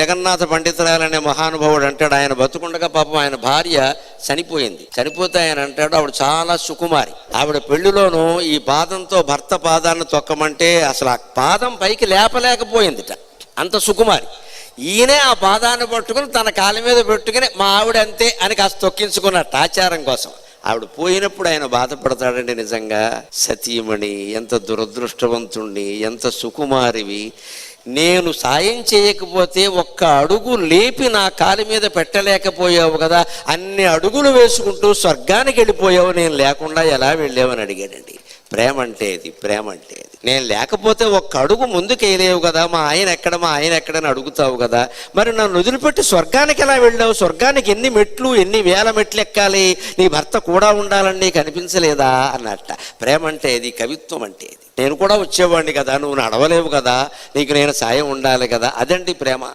జగన్నాథ పండితురాలనే మహానుభావుడు అంటాడు, ఆయన బతుకుండగా పాపం ఆయన భార్య చనిపోయింది. చనిపోతే ఆయన అంటాడు ఆవిడ చాలా సుకుమారి. ఆవిడ పెళ్లిలోనూ ఈ పాదంతో భర్త పాదాన్ని తొక్కమంటే అసలు ఆ పాదం పైకి లేపలేకపోయిందిట, అంత సుకుమారి. ఈయనే ఆ పాదాన్ని పట్టుకుని తన కాళ్ళ మీద పెట్టుకుని మా ఆవిడ అంతే అని కాస్త తొక్కించుకున్నట్టు ఆచారం కోసం. ఆవిడ పోయినప్పుడు ఆయన బాధపడతాడండి. నిజంగా సతీమణి, ఎంత దురదృష్టవంతుణ్ణి, ఎంత సుకుమారివి, నేను సాయం చేయకపోతే ఒక్క అడుగు లేపి నా కాలి మీద పెట్టలేకపోయావు కదా, అన్ని అడుగులు వేసుకుంటూ స్వర్గానికి వెళ్ళిపోయావు, నేను లేకుండా ఎలా వెళ్ళావని అడిగాడండి. ప్రేమ అంటే ఇది, ప్రేమ అంటే ఇది. నేను లేకపోతే ఒక్క అడుగు ముందుకు వేయలేవు కదా, మా ఆయన ఎక్కడని అడుగుతావు కదా, మరి నన్ను వదిలిపెట్టి స్వర్గానికి ఎలా వెళ్ళావు, స్వర్గానికి ఎన్ని మెట్లు, ఎన్ని వేల మెట్లు ఎక్కాలి, నీ భర్త కూడా ఉండాలని నీకు అనిపించలేదా అన్నట్ట. ప్రేమ అంటే ఇది, కవిత్వం అంటే ఇది. నేను కూడా వచ్చేవాడిని కదా, నువ్వు నడవలేవు కదా, నీకు నేను సాయం ఉండాలి కదా, అదండి ప్రేమ.